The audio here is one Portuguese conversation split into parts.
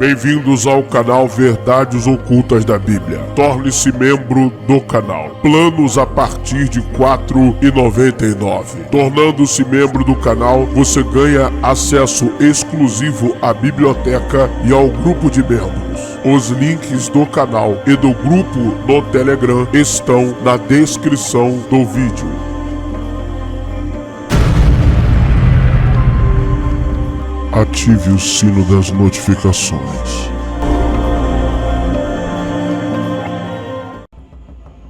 Bem-vindos ao canal Verdades Ocultas da Bíblia. Torne-se membro do canal. Planos a partir de R$ 4,99. Tornando-se membro do canal, você ganha acesso exclusivo à biblioteca e ao grupo de membros. Os links do canal e do grupo no Telegram estão na descrição do vídeo. Ative o sino das notificações.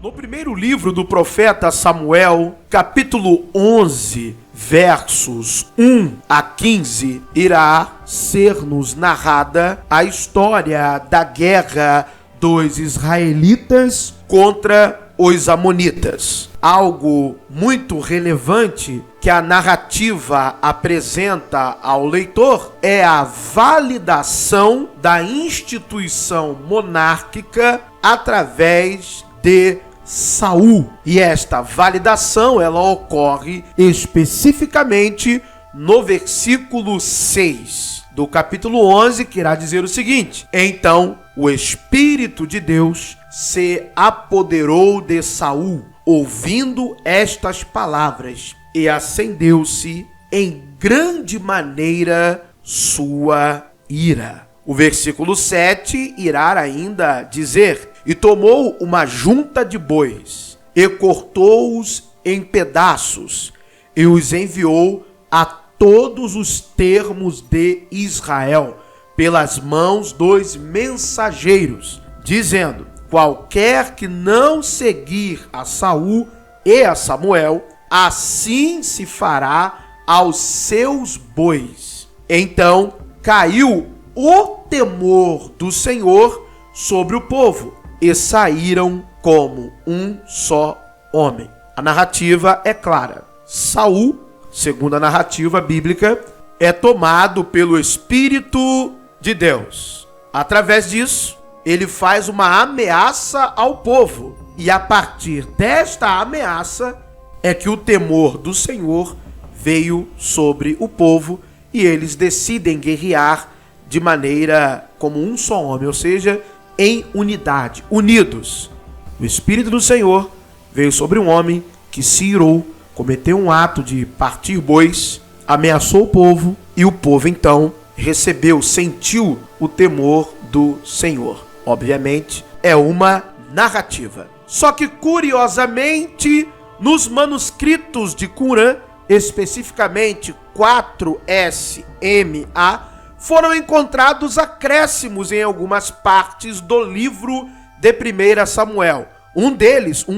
No primeiro livro do profeta Samuel, capítulo 11, versos 1 a 15, irá ser-nos narrada a história da guerra dos israelitas contra os amonitas. Algo muito relevante que a narrativa apresenta ao leitor é a validação da instituição monárquica através de Saul. E esta validação ela ocorre especificamente no versículo 6 do capítulo 11, que irá dizer o seguinte: Então o Espírito de Deus se apoderou de Saul, ouvindo estas palavras, e acendeu-se em grande maneira sua ira. O versículo 7 irá ainda dizer: E tomou uma junta de bois, e cortou-os em pedaços, e os enviou a todos os termos de Israel, pelas mãos dos mensageiros, dizendo: Qualquer que não seguir a Saul e a Samuel, assim se fará aos seus bois. Então caiu o temor do Senhor sobre o povo, e saíram como um só homem. A narrativa é clara. Saul, segundo a narrativa bíblica, é tomado pelo Espírito de Deus. Através disso, ele faz uma ameaça ao povo. E a partir desta ameaça é que o temor do Senhor veio sobre o povo e eles decidem guerrear de maneira como um só homem, ou seja, em unidade, unidos. O Espírito do Senhor veio sobre um homem que se irou, cometeu um ato de partir bois, ameaçou o povo e o povo então recebeu, sentiu o temor do Senhor. Obviamente, é uma narrativa. Só que, curiosamente, nos manuscritos de Qumran, especificamente 4SMA, foram encontrados acréscimos em algumas partes do livro de 1 Samuel. Um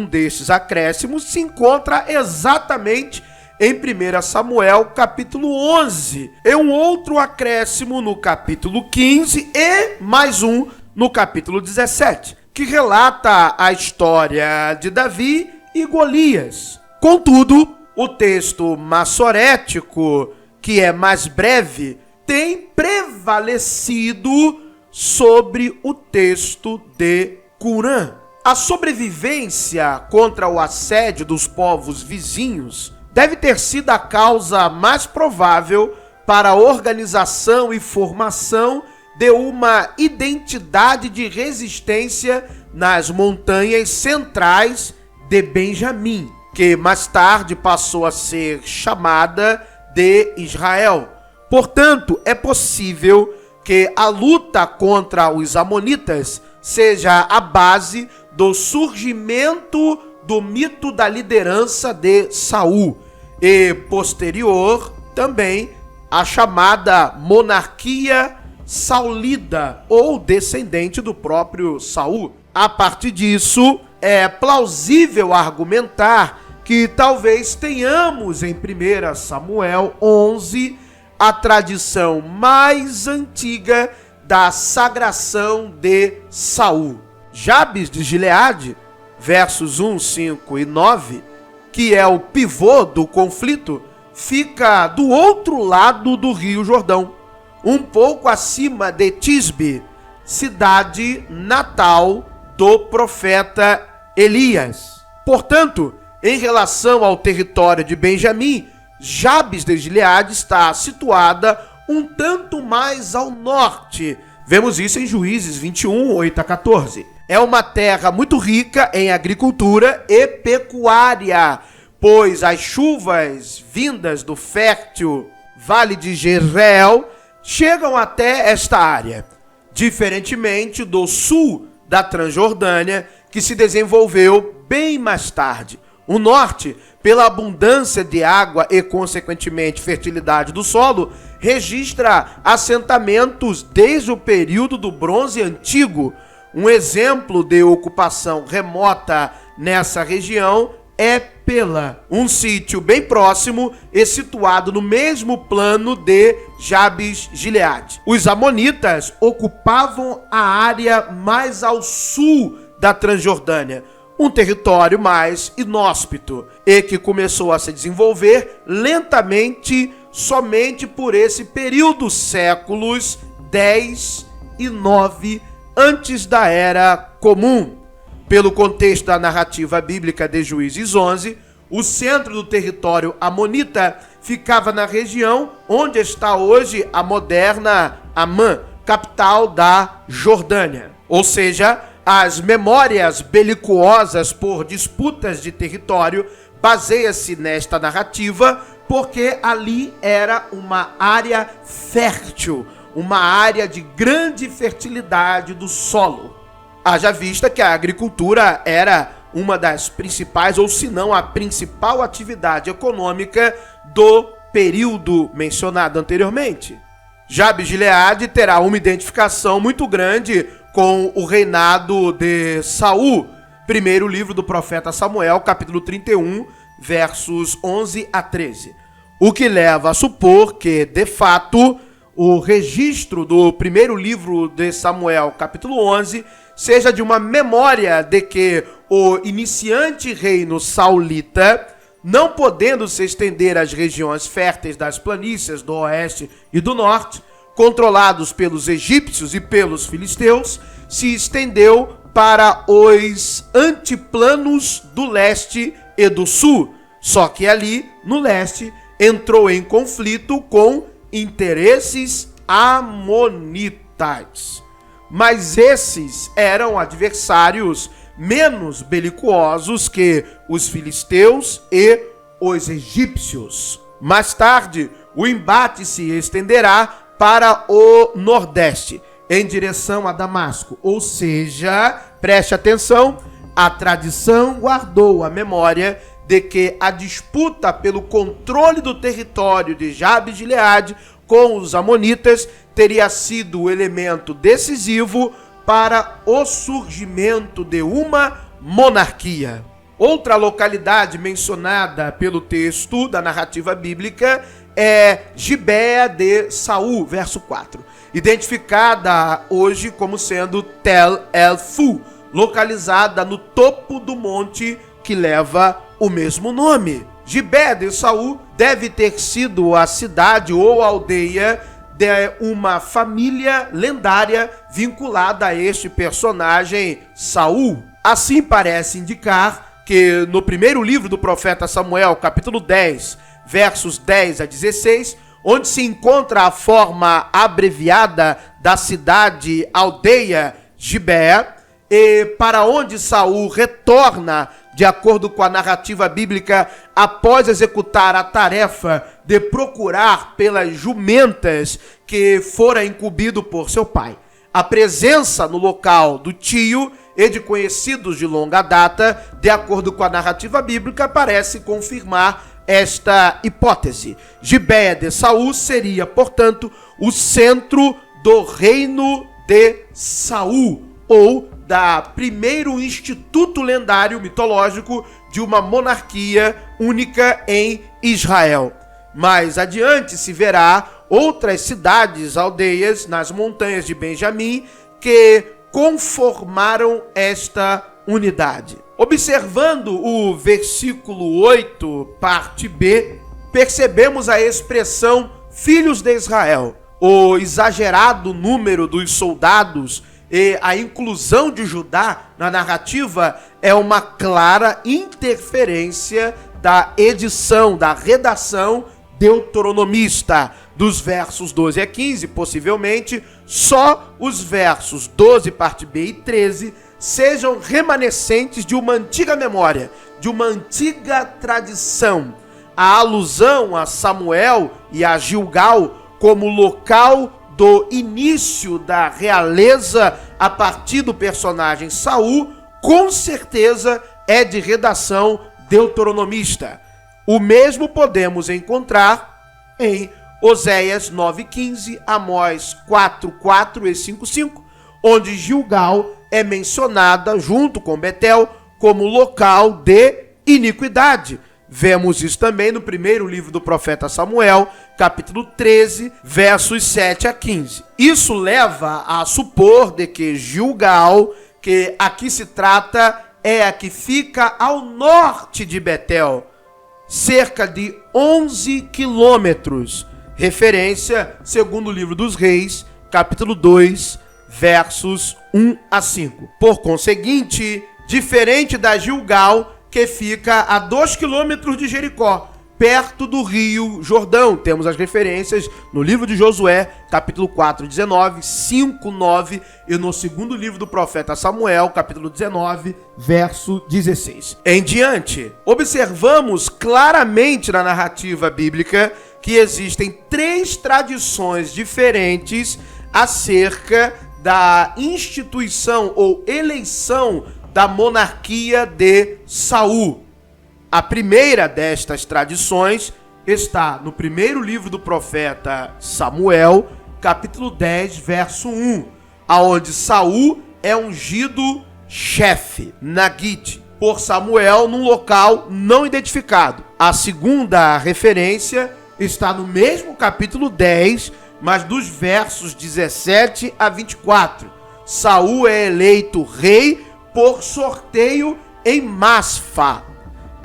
desses acréscimos se encontra exatamente em 1 Samuel, capítulo 11. E um outro acréscimo no capítulo 15 e mais um no capítulo 17, que relata a história de Davi e Golias. Contudo, o texto massorético, que é mais breve, tem prevalecido sobre o texto de Qumran. A sobrevivência contra o assédio dos povos vizinhos deve ter sido a causa mais provável para a organização e formação de uma identidade de resistência nas montanhas centrais de Benjamim, que mais tarde passou a ser chamada de Israel. Portanto, é possível que a luta contra os amonitas seja a base do surgimento do mito da liderança de Saul e, posterior, também a chamada monarquia saulida, ou descendente do próprio Saul. A partir disso, é plausível argumentar que talvez tenhamos em 1 Samuel 11 a tradição mais antiga da sagração de Saul. Jabes de Gileade, versos 1, 5 e 9, que é o pivô do conflito, fica do outro lado do Rio Jordão, um pouco acima de Tisbe, cidade natal do profeta Elias. Portanto, em relação ao território de Benjamim, Jabes de Gileade está situada um tanto mais ao norte Vemos isso em Juízes 21, 8 a 14. É uma terra muito rica em agricultura e pecuária, pois as chuvas vindas do fértil Vale de Jezreel chegam até esta área, diferentemente do sul da Transjordânia, que se desenvolveu bem mais tarde. O norte, pela abundância de água e, consequentemente, fertilidade do solo, registra assentamentos desde o período do Bronze Antigo. Um exemplo de ocupação remota nessa região é Pela, um sítio bem próximo e situado no mesmo plano de Jabes-Gileade. Os amonitas ocupavam a área mais ao sul da Transjordânia, um território mais inóspito e que começou a se desenvolver lentamente somente por esse período, séculos 10 e 9 antes da Era Comum. Pelo contexto da narrativa bíblica de Juízes 11, o centro do território amonita ficava na região onde está hoje a moderna Amã, capital da Jordânia. Ou seja, as memórias belicuosas por disputas de território baseia-se nesta narrativa porque ali era uma área fértil, uma área de grande fertilidade do solo. Haja vista que a agricultura era uma das principais, ou se não a principal atividade econômica do período mencionado anteriormente. Jabes-Gileade terá uma identificação muito grande com o reinado de Saul. Primeiro livro do profeta Samuel, capítulo 31, versos 11 a 13. O que leva a supor que, de fato, o registro do primeiro livro de Samuel, capítulo 11, seja de uma memória de que o iniciante reino saulita, não podendo se estender às regiões férteis das planícies do oeste e do norte, controlados pelos egípcios e pelos filisteus, se estendeu para os antiplanos do leste e do sul. Só que ali, no leste, entrou em conflito com interesses amonitas. Mas esses eram adversários menos belicosos que os filisteus e os egípcios. Mais tarde, o embate se estenderá para o nordeste, em direção a Damasco. Ou seja, preste atenção, a tradição guardou a memória de que a disputa pelo controle do território de Jabes-Gileade com os amonitas teria sido o elemento decisivo para o surgimento de uma monarquia. Outra localidade mencionada pelo texto da narrativa bíblica é Gibeá de Saul, verso 4, identificada hoje como sendo Tel El-Fu, localizada no topo do monte que leva o mesmo nome. Gibeá de Saul deve ter sido a cidade ou aldeia de uma família lendária vinculada a este personagem Saul. Assim parece indicar que no primeiro livro do profeta Samuel, capítulo 10, versos 10 a 16, onde se encontra a forma abreviada da cidade aldeia Gibeá, e para onde Saul retorna, de acordo com a narrativa bíblica, após executar a tarefa de procurar pelas jumentas que fora incumbido por seu pai. A presença no local do tio e de conhecidos de longa data, de acordo com a narrativa bíblica, parece confirmar esta hipótese. Gibeá de Saul seria, portanto, o centro do reino de Saul, ou da primeiro instituto lendário mitológico de uma monarquia única em Israel. Mais adiante se verá outras cidades, aldeias nas montanhas de Benjamim que conformaram esta unidade. Observando o versículo 8, parte B, percebemos a expressão filhos de Israel. O exagerado número dos soldados e a inclusão de Judá na narrativa é uma clara interferência da edição, da redação deuteronomista. Dos versos 12 a 15, possivelmente, só os versos 12, parte B e 13, sejam remanescentes de uma antiga memória, de uma antiga tradição. A alusão a Samuel e a Gilgal como local do início da realeza a partir do personagem Saul, com certeza é de redação deuteronomista. O mesmo podemos encontrar em Oséias 9:15, Amós 4:4 e 5:5, onde Gilgal é mencionada junto com Betel como local de iniquidade. Vemos isso também no primeiro livro do profeta Samuel, capítulo 13, versos 7 a 15. Isso leva a supor de que Gilgal, que aqui se trata, é a que fica ao norte de Betel, cerca de 11 quilômetros, referência segundo o livro dos Reis, capítulo 2, versos 1 a 5. Por conseguinte, diferente da Gilgal, que fica a 2 quilômetros de Jericó, perto do rio Jordão. Temos as referências no livro de Josué, capítulo 4, 19, 5, 9, e no segundo livro do profeta Samuel, capítulo 19, verso 16. Em diante, observamos claramente na narrativa bíblica que existem 3 tradições diferentes acerca da instituição ou eleição da monarquia de Saul. A primeira destas tradições está no primeiro livro do profeta Samuel, capítulo 10, verso 1, aonde Saul é ungido chefe, Nagide, por Samuel num local não identificado. A segunda referência está no mesmo capítulo 10, mas dos versos 17 a 24. Saul é eleito rei por sorteio em Masfa.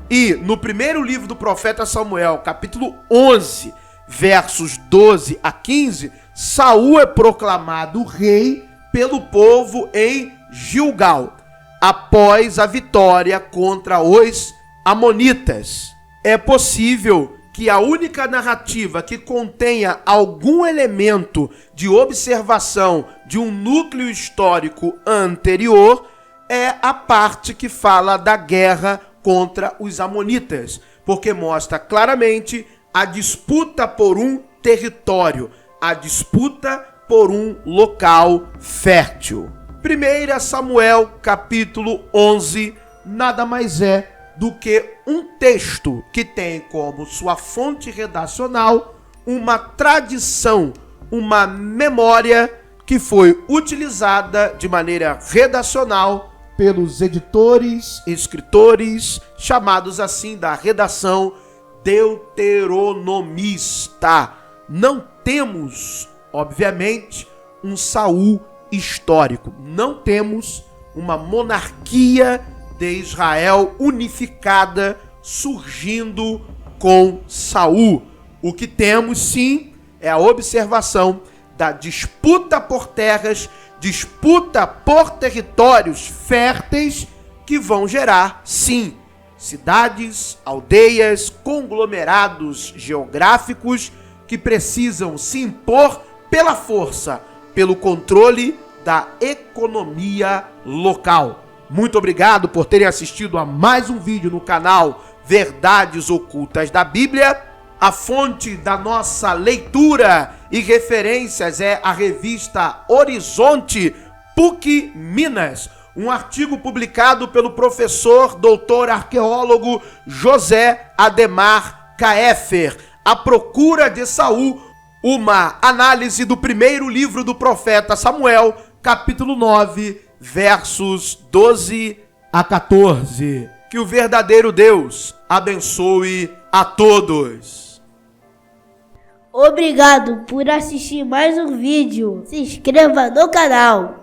E no primeiro livro do profeta Samuel, capítulo 11, versos 12 a 15, Saul é proclamado rei pelo povo em Gilgal, após a vitória contra os amonitas. É possível que a única narrativa que contenha algum elemento de observação de um núcleo histórico anterior é a parte que fala da guerra contra os amonitas, porque mostra claramente a disputa por um território, a disputa por um local fértil. 1 Samuel capítulo 11 nada mais é do que um texto que tem como sua fonte redacional uma tradição, uma memória que foi utilizada de maneira redacional pelos editores, escritores, chamados assim da redação deuteronomista. Não temos, obviamente, um Saul histórico. Não temos uma monarquia de Israel unificada surgindo com Saul. O que temos, sim, é a observação da disputa por terras, disputa por territórios férteis que vão gerar, sim, cidades, aldeias, conglomerados geográficos que precisam se impor pela força, pelo controle da economia local. Muito obrigado por terem assistido a mais um vídeo no canal Verdades Ocultas da Bíblia. A fonte da nossa leitura e referências é a revista Horizonte PUC Minas, um artigo publicado pelo professor doutor arqueólogo José Ademar Kaefer, A Procura de Saul, uma análise do primeiro livro do profeta Samuel, capítulo 9, versos 12 a 14. Que o verdadeiro Deus abençoe a todos. Obrigado por assistir mais um vídeo. Se inscreva no canal.